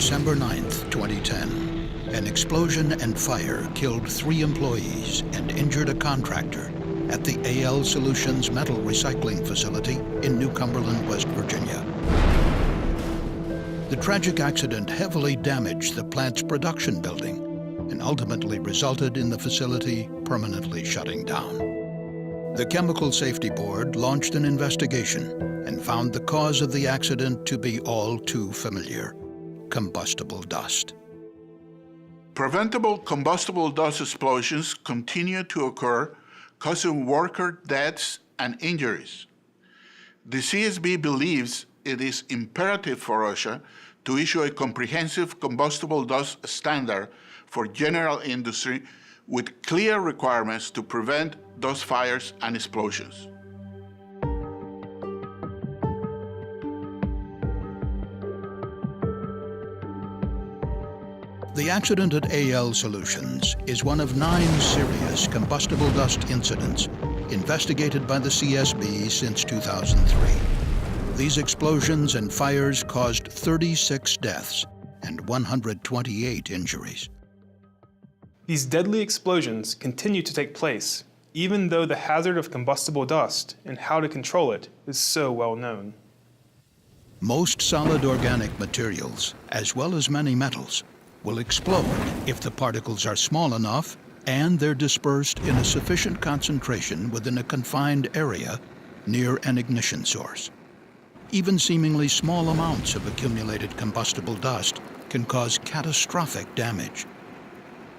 December 9, 2010, an explosion and fire killed 3 employees and injured a contractor at the AL Solutions metal recycling facility in New Cumberland, West Virginia. The tragic accident heavily damaged the plant's production building and ultimately resulted in the facility permanently shutting down. The Chemical Safety Board launched an investigation and found the cause of the accident to be all too familiar: combustible dust. Preventable combustible dust explosions continue to occur, causing worker deaths and injuries. The CSB believes it is imperative for OSHA to issue a comprehensive combustible dust standard for general industry with clear requirements to prevent dust fires and explosions. The accident at AL Solutions is one of 9 serious combustible dust incidents investigated by the CSB since 2003. These explosions and fires caused 36 deaths and 128 injuries. These deadly explosions continue to take place, even though the hazard of combustible dust and how to control it is so well known. Most solid organic materials, as well as many metals, will explode if the particles are small enough and they're dispersed in a sufficient concentration within a confined area near an ignition source. Even seemingly small amounts of accumulated combustible dust can cause catastrophic damage.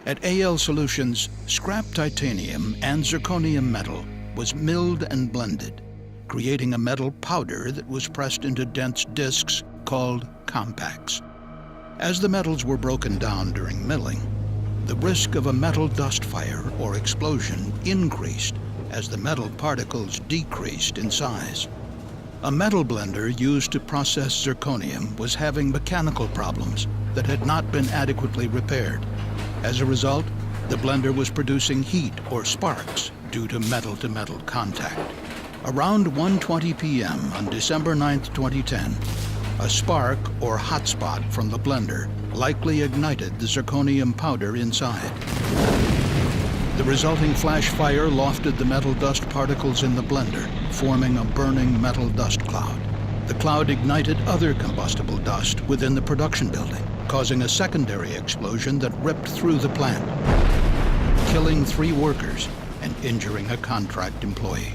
At AL Solutions, scrap titanium and zirconium metal was milled and blended, creating a metal powder that was pressed into dense discs called compacts. As the metals were broken down during milling, the risk of a metal dust fire or explosion increased as the metal particles decreased in size. A metal blender used to process zirconium was having mechanical problems that had not been adequately repaired. As a result, the blender was producing heat or sparks due to metal-to-metal contact. Around 1:20 p.m. on December 9, 2010, a spark or hotspot from the blender likely ignited the zirconium powder inside. The resulting flash fire lofted the metal dust particles in the blender, forming a burning metal dust cloud. The cloud ignited other combustible dust within the production building, causing a secondary explosion that ripped through the plant, killing 3 workers and injuring a contract employee.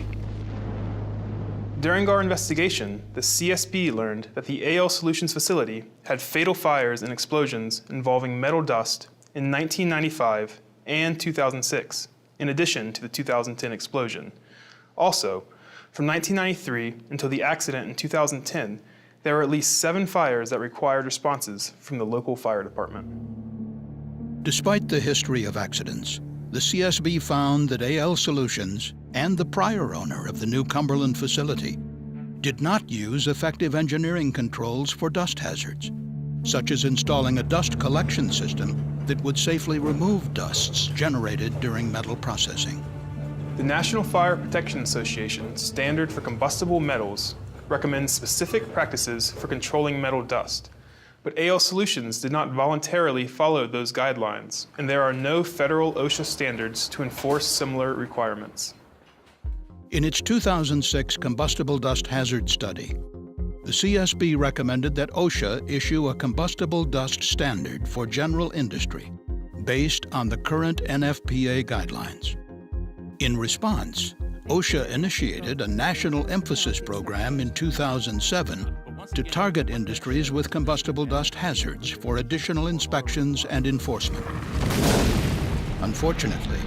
During our investigation, the CSB learned that the AL Solutions facility had fatal fires and explosions involving metal dust in 1995 and 2006, in addition to the 2010 explosion. Also, from 1993 until the accident in 2010, there were at least 7 fires that required responses from the local fire department. Despite the history of accidents, the CSB found that AL Solutions and the prior owner of the New Cumberland facility did not use effective engineering controls for dust hazards, such as installing a dust collection system that would safely remove dusts generated during metal processing. The National Fire Protection Association Standard for Combustible Metals recommends specific practices for controlling metal dust, but AL Solutions did not voluntarily follow those guidelines, and there are no federal OSHA standards to enforce similar requirements. In its 2006 combustible dust hazard study, the CSB recommended that OSHA issue a combustible dust standard for general industry based on the current NFPA guidelines. In response, OSHA initiated a national emphasis program in 2007 to target industries with combustible dust hazards for additional inspections and enforcement. Unfortunately,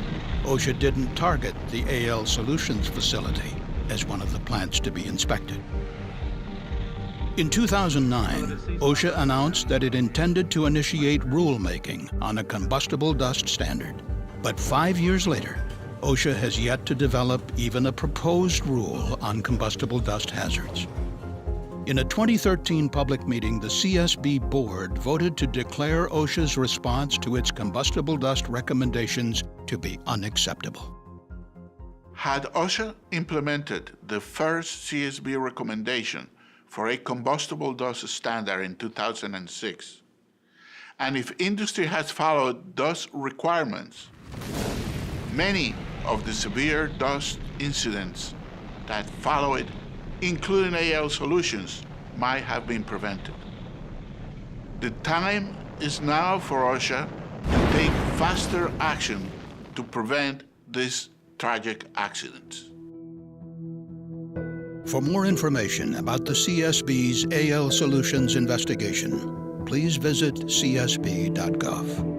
OSHA didn't target the AL Solutions facility as one of the plants to be inspected. In 2009, OSHA announced that it intended to initiate rulemaking on a combustible dust standard. But 5 years later, OSHA has yet to develop even a proposed rule on combustible dust hazards. In a 2013 public meeting, the CSB board voted to declare OSHA's response to its combustible dust recommendations to be unacceptable. Had OSHA implemented the first CSB recommendation for a combustible dust standard in 2006, and if industry has followed those requirements, many of the severe dust incidents that follow it, including AL solutions, might have been prevented. The time is now for OSHA to take faster action to prevent these tragic accidents. For more information about the CSB's AL Solutions investigation, please visit csb.gov.